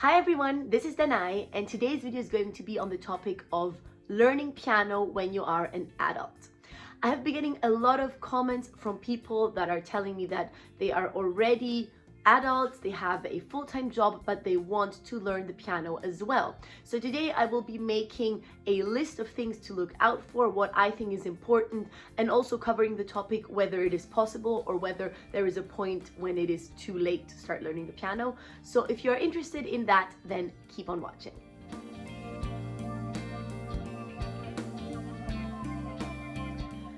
Hi everyone, this is Danai, and today's video is going to be on the topic of learning piano when you are an adult. I have been getting a lot of comments from people that are telling me that they are already adults, they have a full-time job, but they want to learn the piano as well. So today I will be making a list of things to look out for, what I think is important, and also covering the topic whether it is possible or whether there is a point when it is too late to start learning the piano. So if you're interested in that, then keep on watching.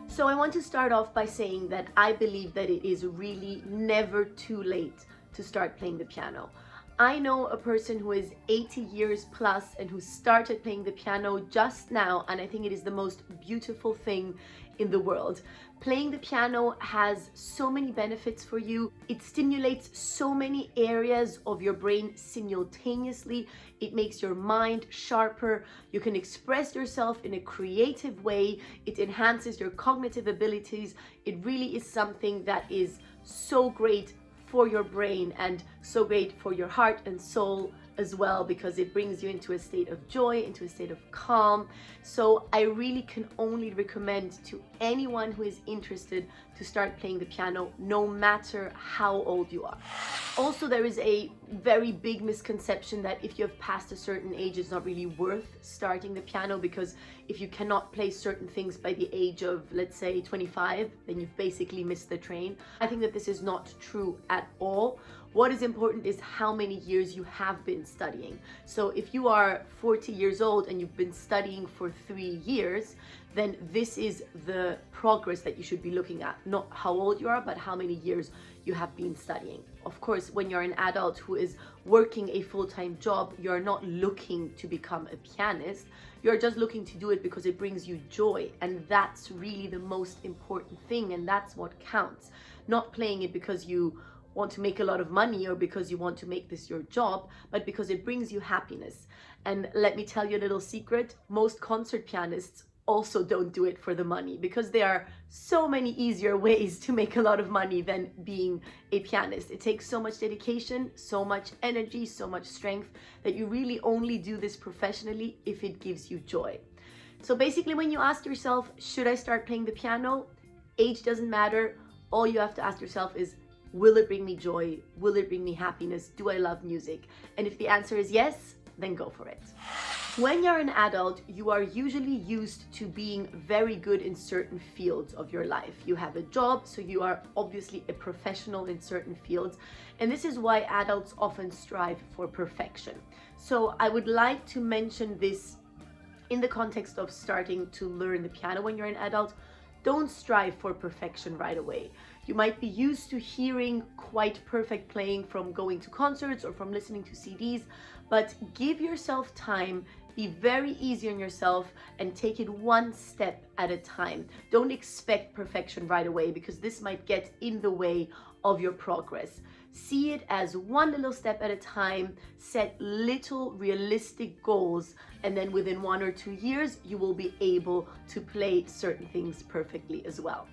So I want to start off by saying that I believe that it is really never too late to start playing the piano. I know a person who is 80 years plus and who started playing the piano just now, and I think it is the most beautiful thing in the world. Playing the piano has so many benefits for you. It stimulates so many areas of your brain simultaneously. It makes your mind sharper. You can express yourself in a creative way. It enhances your cognitive abilities. It really is something that is so great for your brain and so great for your heart and soul as well, because it brings you into a state of joy, into a state of calm. So I really can only recommend to anyone who is interested to start playing the piano, no matter how old you are. Also, there is a very big misconception that if you have passed a certain age, it's not really worth starting the piano, because if you cannot play certain things by the age of, let's say, 25, then you've basically missed the train. I think that this is not true at all. What is important is how many years you have been studying. So if you are 40 years old and you've been studying for 3 years, then this is the progress that you should be looking at. Not how old you are, but how many years you have been studying. Of course, when you're an adult who is working a full-time job, you're not looking to become a pianist. You're just looking to do it because it brings you joy. And that's really the most important thing. And that's what counts. Not playing it because you want to make a lot of money or because you want to make this your job, but because it brings you happiness. And let me tell you a little secret, most concert pianists also don't do it for the money, because there are so many easier ways to make a lot of money than being a pianist. It takes so much dedication, so much energy, so much strength, that you really only do this professionally if it gives you joy. So basically, when you ask yourself, should I start playing the piano? Age doesn't matter. All you have to ask yourself is, will it bring me joy? Will it bring me happiness? Do I love music? And if the answer is yes, then go for it. When you're an adult, you are usually used to being very good in certain fields of your life. You have a job, so you are obviously a professional in certain fields. And this is why adults often strive for perfection. So I would like to mention this in the context of starting to learn the piano when you're an adult. Don't strive for perfection right away. You might be used to hearing quite perfect playing from going to concerts or from listening to CDs, but give yourself time, be very easy on yourself, and take it one step at a time. Don't expect perfection right away, because this might get in the way of your progress. See it as one little step at a time, set little realistic goals, and then within 1 or 2 years, you will be able to play certain things perfectly as well.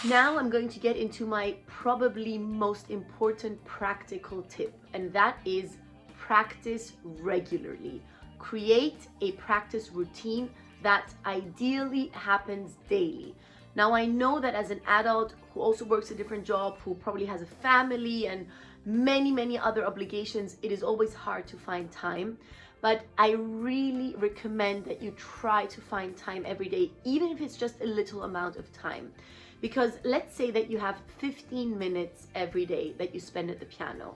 Now I'm going to get into my probably most important practical tip, and that is practice regularly. Create a practice routine that ideally happens daily. Now, I know that as an adult who also works a different job, who probably has a family and many other obligations, it is always hard to find time. But I really recommend that you try to find time every day, even if it's just a little amount of time. Because let's say that you have 15 minutes every day that you spend at the piano.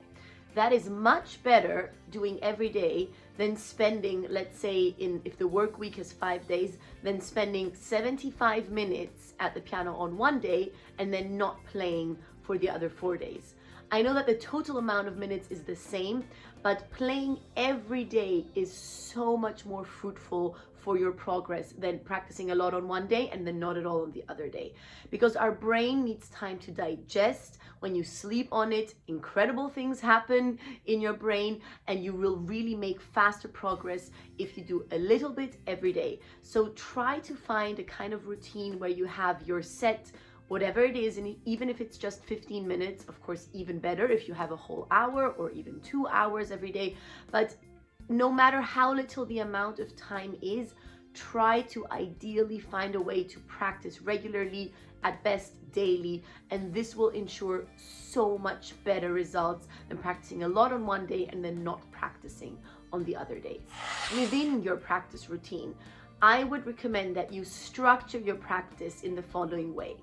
That is much better doing every day than spending, let's say, if the work week is 5 days, then spending 75 minutes at the piano on one day and then not playing for the other 4 days. I know that the total amount of minutes is the same, but playing every day is so much more fruitful for your progress than practicing a lot on one day and then not at all on the other day. Because our brain needs time to digest. When you sleep on it, incredible things happen in your brain, and you will really make faster progress if you do a little bit every day. So try to find a kind of routine where you have your set whatever it is, and even if it's just 15 minutes, of course, even better if you have a whole hour or even 2 hours every day. But no matter how little the amount of time is, try to ideally find a way to practice regularly, at best daily, and this will ensure so much better results than practicing a lot on one day and then not practicing on the other days. Within your practice routine, I would recommend that you structure your practice in the following way.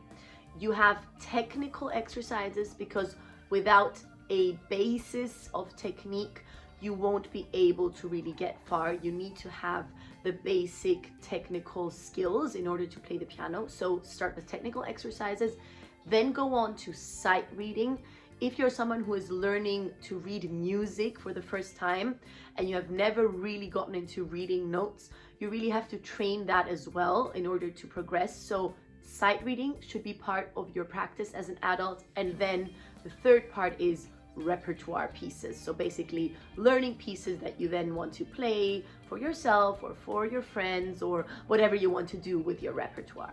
You have technical exercises, because without a basis of technique, you won't be able to really get far. You need to have the basic technical skills in order to play the piano. So start with technical exercises, then go on to sight reading. If you're someone who is learning to read music for the first time and you have never really gotten into reading notes, you really have to train that as well in order to progress. So sight reading should be part of your practice as an adult. And then the third part is repertoire pieces. So basically learning pieces that you then want to play for yourself or for your friends or whatever you want to do with your repertoire.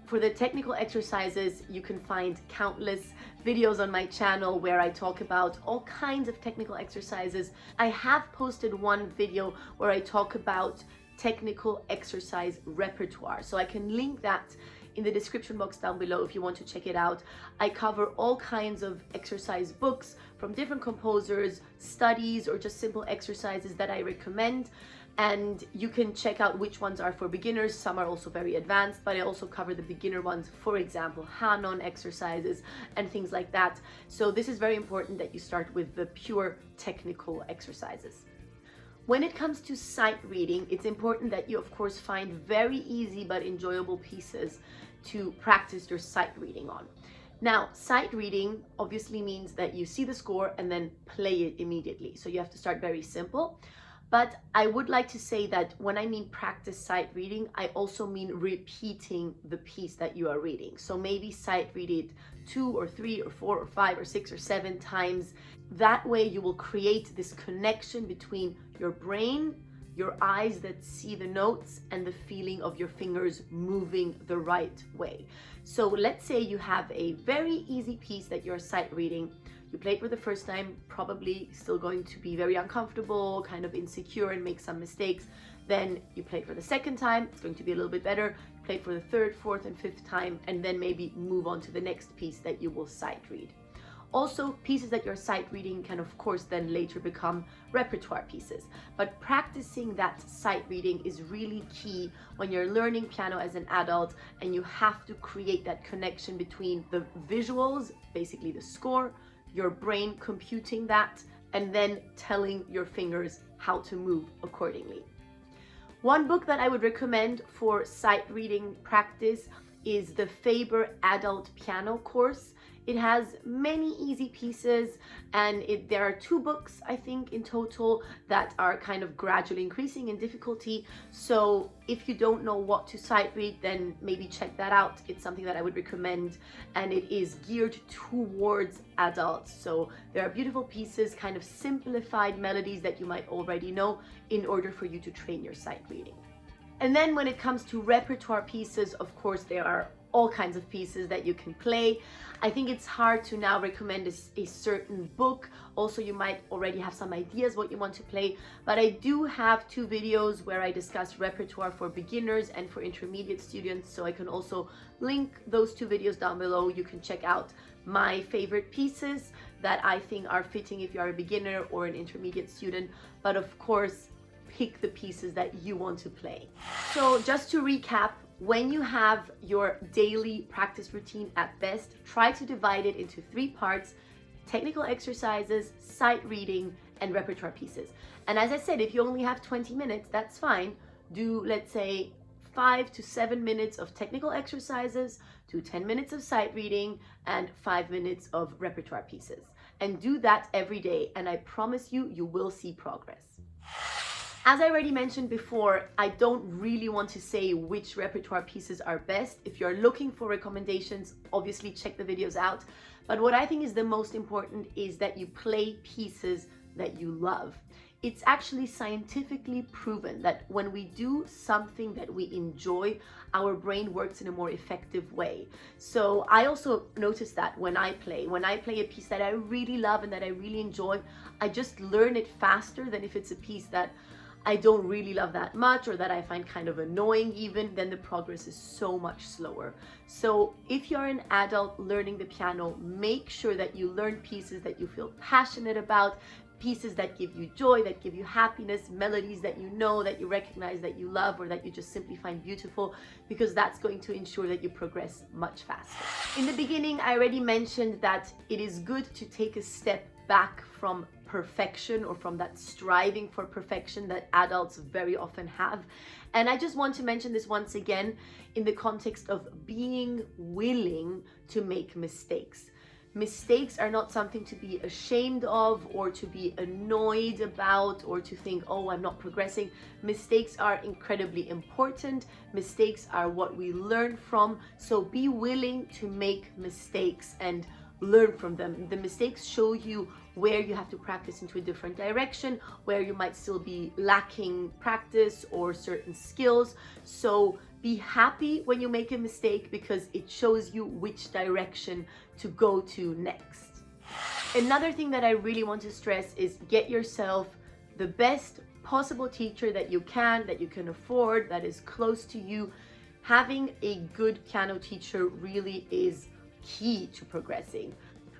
For the technical exercises, you can find countless videos on my channel where I talk about all kinds of technical exercises. I have posted one video where I talk about technical exercise repertoire, so I can link that in the description box down below if you want to check it out. I cover all kinds of exercise books from different composers, studies, or just simple exercises that I recommend. And you can check out which ones are for beginners. Some are also very advanced, but I also cover the beginner ones, for example, Hanon exercises and things like that. So this is very important that you start with the pure technical exercises. When it comes to sight reading, it's important that you, of course, find very easy but enjoyable pieces to practice your sight reading on. Now, sight reading obviously means that you see the score and then play it immediately. So you have to start very simple. But I would like to say that when I mean practice sight reading, I also mean repeating the piece that you are reading. So maybe sight read it 2 or 3 or 4 or 5 or 6 or 7 times. That way you will create this connection between your brain, your eyes that see the notes, and the feeling of your fingers moving the right way. So let's say you have a very easy piece that you're sight reading. You play it for the first time, probably still going to be very uncomfortable, kind of insecure and make some mistakes. Then you play it for the second time, it's going to be a little bit better. You play it for the third, fourth, and fifth time, and then maybe move on to the next piece that you will sight read. Also, pieces that you're sight reading can of course then later become repertoire pieces. But practicing that sight reading is really key when you're learning piano as an adult, and you have to create that connection between the visuals, basically the score, your brain computing that, and then telling your fingers how to move accordingly. One book that I would recommend for sight reading practice is the Faber Adult Piano Course. It has many easy pieces, and there are 2 books, I think, in total that are kind of gradually increasing in difficulty. So if you don't know what to sight read, then maybe check that out. It's something that I would recommend, and it is geared towards adults. So there are beautiful pieces, kind of simplified melodies that you might already know in order for you to train your sight reading. And then when it comes to repertoire pieces, of course, there are all kinds of pieces that you can play. I think it's hard to now recommend a certain book. Also, you might already have some ideas what you want to play, but I do have 2 videos where I discuss repertoire for beginners and for intermediate students, so I can also link those 2 videos down below. You can check out my favorite pieces that I think are fitting if you are a beginner or an intermediate student, but of course, pick the pieces that you want to play. So just to recap, when you have your daily practice routine at best, try to divide it into 3 parts: technical exercises, sight reading, and repertoire pieces. And as I said, if you only have 20 minutes, that's fine. Do, let's say, 5 to 7 minutes of technical exercises, to 10 minutes of sight reading, and 5 minutes of repertoire pieces. And do that every day, and I promise you, you will see progress. As I already mentioned before, I don't really want to say which repertoire pieces are best. If you're looking for recommendations, obviously check the videos out. But what I think is the most important is that you play pieces that you love. It's actually scientifically proven that when we do something that we enjoy, our brain works in a more effective way. So I also noticed that when I play a piece that I really love and that I really enjoy, I just learn it faster than if it's a piece that I don't really love that much or that I find kind of annoying even, then the progress is so much slower. So if you're an adult learning the piano, make sure that you learn pieces that you feel passionate about, pieces that give you joy, that give you happiness, melodies that you know, that you recognize, that you love, or that you just simply find beautiful, because that's going to ensure that you progress much faster. In the beginning, I already mentioned that it is good to take a step back from perfection or from that striving for perfection that adults very often have. And I just want to mention this once again in the context of being willing to make mistakes. Mistakes are not something to be ashamed of or to be annoyed about or to think, oh, I'm not progressing. Mistakes are incredibly important. Mistakes are what we learn from. So be willing to make mistakes and learn from them. The mistakes show you where you have to practice into a different direction, where you might still be lacking practice or certain skills. So be happy when you make a mistake because it shows you which direction to go to next. Another thing that I really want to stress is get yourself the best possible teacher that you can afford, that is close to you. Having a good piano teacher really is key to progressing.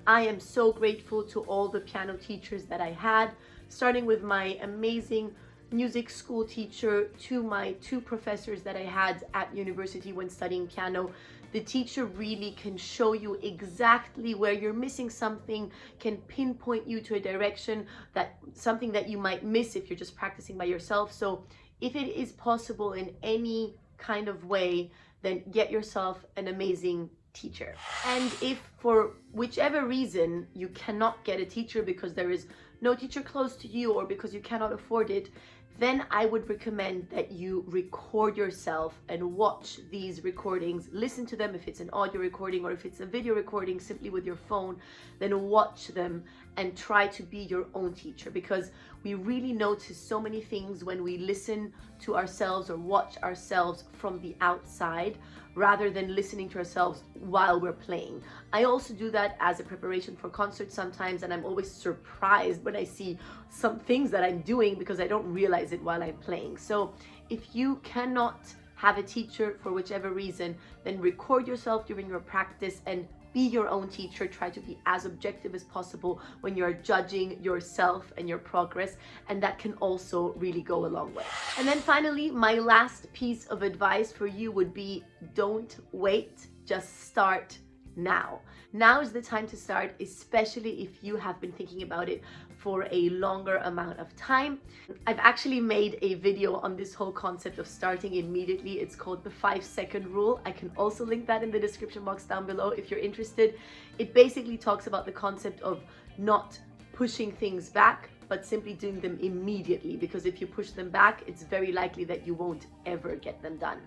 I am so grateful to all the piano teachers that I had, starting with my amazing music school teacher to my 2 professors that I had at university when studying piano. The teacher really can show you exactly where you're missing something, can pinpoint you to a direction, that something that you might miss if you're just practicing by yourself. So if it is possible in any kind of way, then get yourself an amazing teacher. And if for whichever reason you cannot get a teacher because there is no teacher close to you or because you cannot afford it, then I would recommend that you record yourself and watch these recordings. Listen to them if it's an audio recording, or if it's a video recording simply with your phone, then watch them and try to be your own teacher, because we really notice so many things when we listen to ourselves or watch ourselves from the outside rather than listening to ourselves while we're playing. I also do that as a preparation for concerts sometimes, and I'm always surprised when I see some things that I'm doing because I don't realize it while I'm playing. So if you cannot have a teacher for whichever reason, then record yourself during your practice and be your own teacher. Try to be as objective as possible when you're judging yourself and your progress, and that can also really go a long way. And then finally, my last piece of advice for you would be, don't wait, just start now. Now is the time to start, especially if you have been thinking about it for a longer amount of time. I've actually made a video on this whole concept of starting immediately. It's called the 5-second rule. I can also link that in the description box down below if you're interested. It basically talks about the concept of not pushing things back, but simply doing them immediately, because if you push them back, it's very likely that you won't ever get them done.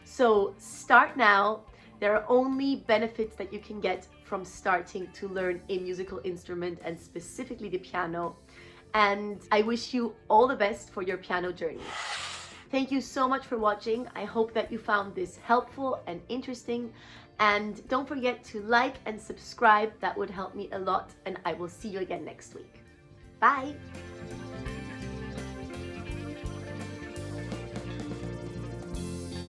So start now. There are only benefits that you can get from starting to learn a musical instrument, and specifically the piano. And I wish you all the best for your piano journey. Thank you so much for watching. I hope that you found this helpful and interesting. And don't forget to like and subscribe. That would help me a lot. And I will see you again next week. Bye.